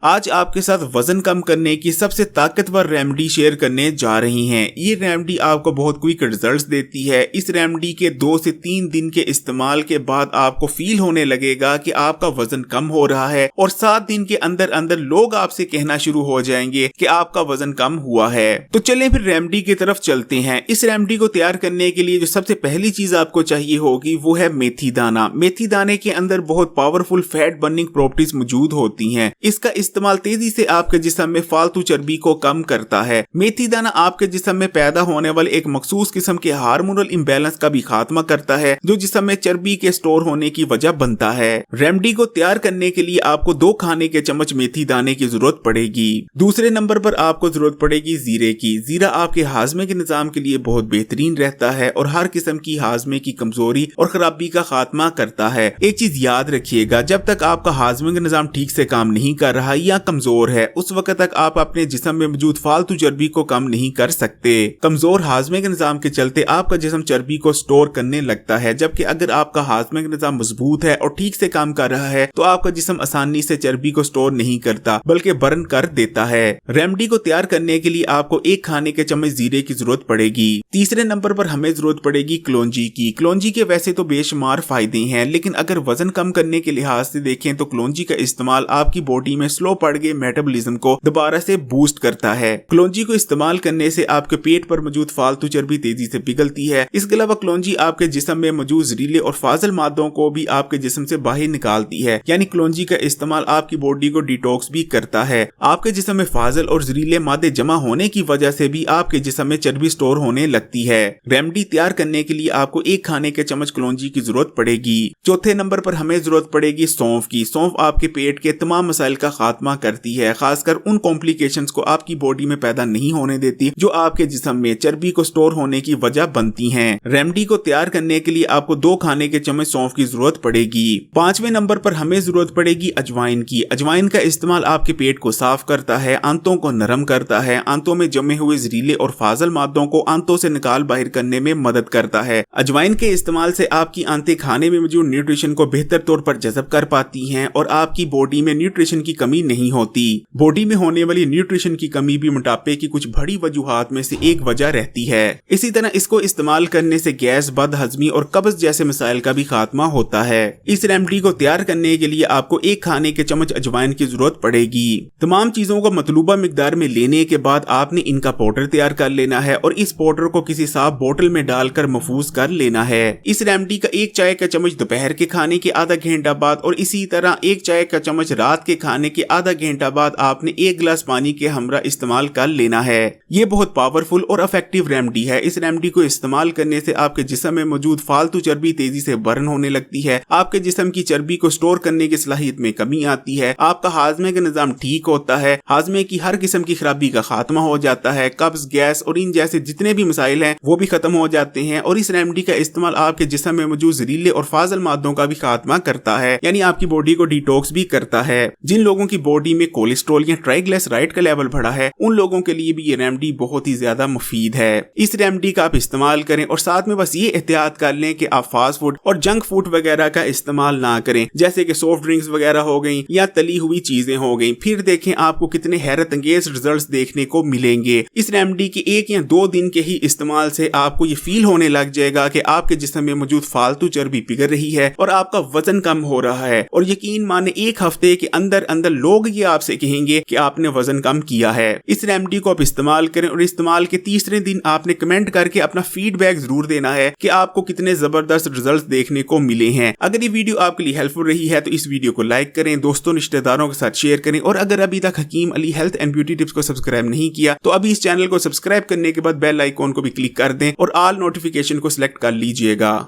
आज आपके साथ वजन कम करने की सबसे ताकतवर रेमेडी शेयर करने जा रही हैं। ये रेमेडी आपको बहुत क्विक रिजल्ट्स देती है। इस रेमेडी के 2 से 3 दिन के इस्तेमाल के बाद आपको फील होने लगेगा कि आपका वजन कम हो रहा है और 7 दिन के अंदर अंदर लोग आपसे कहना शुरू हो जाएंगे कि आपका वजन कम हुआ है। तो चलें फिर रेमेडी की तरफ चलते हैं। इस रेमेडी को तैयार करने के लिए जो सबसे पहली चीज आपको चाहिए होगी वो है मेथी दाना। मेथी दाने के अंदर बहुत पावरफुल फैट बर्निंग प्रॉपर्टीज मौजूद होती हैं। इसका इस्तेमाल तेजी से आपके जिस्म में फालतू चर्बी को कम करता है। मेथी दाना आपके जिस्म में पैदा होने वाले एक मखसूस किस्म के हार्मोनल इम्बैलेंस का भी खात्मा करता है, जो जिस्म में चर्बी के स्टोर होने की वजह बनता है। रेमेडी को तैयार करने के लिए आपको 2 खाने के चम्मच मेथी दाने की जरूरत पड़ेगी। दूसरे नंबर पर आपको जरूरत पड़ेगी जीरे की। जीरा आपके हाजमे के निजाम के लिए बहुत बेहतरीन रहता है और हर किस्म की हाजमे की कमजोरी और खराबी का खात्मा करता है। एक चीज याद रखिएगा, जब तक आपका हाजमे का निजाम ठीक से काम नहीं कर रहा या कमजोर है, उस वक्त तक आप अपने जिस्म में मौजूद फालतू चर्बी को कम नहीं कर सकते। कमजोर हाजमे के निजाम के चलते आपका जिस्म चर्बी को स्टोर करने लगता है, जबकि अगर आपका हाजमे का निजाम मजबूत है और ठीक से काम कर रहा है तो आपका जिस्म आसानी से चर्बी को स्टोर नहीं करता बल्कि बर्न कर देता है। रेमेडी को तैयार करने के लिए आपको 1 खाने के चम्मच जीरे की जरूरत पड़ेगी। तीसरे नंबर पर हमें जरूरत पड़ेगी कलौंजी की। कलौंजी के वैसे तो बेशुमार फायदे हैं, लेकिन अगर वजन कम करने के लिहाज से देखें तो कलौंजी का इस्तेमाल आपकी बॉडी में स्लो पड़ गए मेटाबॉलिज्म को दोबारा से बूस्ट करता है। कलौंजी को इस्तेमाल करने से आपके पेट पर मौजूद फालतू चर्बी तेजी से पिघलती है। इसके अलावा कलौंजी आपके जिस्म में मौजूद जहरीले और फाजल मादों को भी आपके जिस्म से बाहर निकालती है, यानी कलौंजी का इस्तेमाल आपकी बॉडी को डिटॉक्स भी करता है। आपके जिस्म में फाजल और जहरीले मादे जमा होने की वजह से भी आपके जिस्म में चर्बी स्टोर होने लगती है। रेमेडी तैयार करने के लिए आपको 1 खाने के चम्मच कलौंजी की जरूरत पड़ेगी। चौथे नंबर पर हमें जरूरत पड़ेगी सौंफ की। सौंफ आपके पेट के तमाम मसाइल का खात्मा करती है, खासकर उन कॉम्प्लिकेशंस को आपकी बॉडी में पैदा नहीं होने देती जो आपके जिस्म में चर्बी को स्टोर होने की वजह बनती हैं। रेमेडी को तैयार करने के लिए आपको 2 खाने के चम्मच सौंफ की जरूरत पड़ेगी। 5वें नंबर पर हमें जरूरत पड़ेगी अजवाइन की। अजवाइन का इस्तेमाल आपके पेट को साफ करता है, आंतों को नरम करता है, आंतों में जमे हुए जहरीले और फाजल मादों को आंतों से निकाल बाहर करने में मदद करता है। अजवाइन के इस्तेमाल से आपकी आंतें खाने में मौजूद न्यूट्रिशन को बेहतर तौर पर जज़ब कर पाती हैं और आपकी बॉडी में न्यूट्रिशन की कमी नहीं होती। बॉडी में होने वाली न्यूट्रिशन की कमी भी मोटापे की कुछ बड़ी वजूहात में से एक वजह रहती है। इसी तरह इसको इस्तेमाल करने से गैस, बदहजमी और कब्ज जैसे मसाइल का भी खात्मा होता है। इस रेमेडी को तैयार करने के लिए आपको 1 खाने के चम्मच अजवाइन की जरूरत पड़ेगी। तमाम चीजों को मतलूबा मिकदार में लेने के बाद आपने इनका पाउडर तैयार कर लेना है और इस पाउडर को किसी साफ बोतल में डालकर महफूज कर लेना है। इस रेमेडी का 1 चाय का चम्मच दोपहर के खाने के आधा घंटा बाद और इसी तरह 1 चाय का चम्मच रात के खाने के आधा घंटा बाद आपने 1 गिलास पानी के हमरा इस्तेमाल कर लेना है। ये बहुत पावरफुल और इफेक्टिव रेमेडी है। इस रेमेडी को इस्तेमाल करने से आपके जिस्म में मौजूद फालतू चर्बी तेजी से बर्न होने लगती है, आपके जिस्म की चर्बी को स्टोर करने की सलाहियत में कमी आती है, आपका हाजमे का निजाम ठीक होता है, हाजमे की हर किस्म की खराबी का खात्मा हो जाता है, कब्ज, गैस और इन जैसे जितने भी मसाइल हैं वो भी खत्म हो जाते हैं। और इस रेमेडी का इस्तेमाल आपके जिस्म में मौजूद जहरीले और फाजल मादों का भी खात्मा करता है, यानी आपकी बॉडी को डिटॉक्स भी करता है। जिन लोगों की बॉडी में कोलेस्ट्रॉल या ट्राइग्लिसराइड का लेवल बढ़ा है उन लोगों के लिए भी ये रेमेडी बहुत ही ज्यादा मुफीद है। इस रेमेडी का आप इस्तेमाल करें और साथ में बस ये एहतियात कर लें कि आप फास्ट फूड और जंक फूड वगैरह का इस्तेमाल ना करें, जैसे कि सॉफ्ट ड्रिंक्स वगैरह हो गई या तली हुई चीजें हो गई। फिर देखें आपको कितने हैरत अंगेज रिजल्ट्स देखने को मिलेंगे। इस रेमेडी के 1 या 2 दिन के ही इस्तेमाल से आपको ये फील होने लग जाएगा कि आपके जिस्म में मौजूद फालतू चर्बी पिघल रही है और आपका वजन कम हो रहा है। और यकीन माने 1 हफ्ते के अंदर अंदर लोग ये आपसे कहेंगे कि आपने वजन कम किया है। इस रेमेडी को आप इस्तेमाल करें और इस्तेमाल के तीसरे दिन आपने कमेंट करके अपना फीडबैक जरूर देना है कि आपको कितने जबरदस्त रिजल्ट्स देखने को मिले हैं। अगर ये वीडियो आपके लिए हेल्पफुल रही है तो इस वीडियो को लाइक करें, दोस्तों रिश्तेदारों के साथ शेयर करें और अगर अभी तक Hakim Ali health and beauty tips को सब्सक्राइब नहीं किया तो अभी इस चैनल को सब्सक्राइब करने के बाद बेल आइकॉन को भी क्लिक कर दें और ऑल नोटिफिकेशन को सिलेक्ट कर लीजिएगा।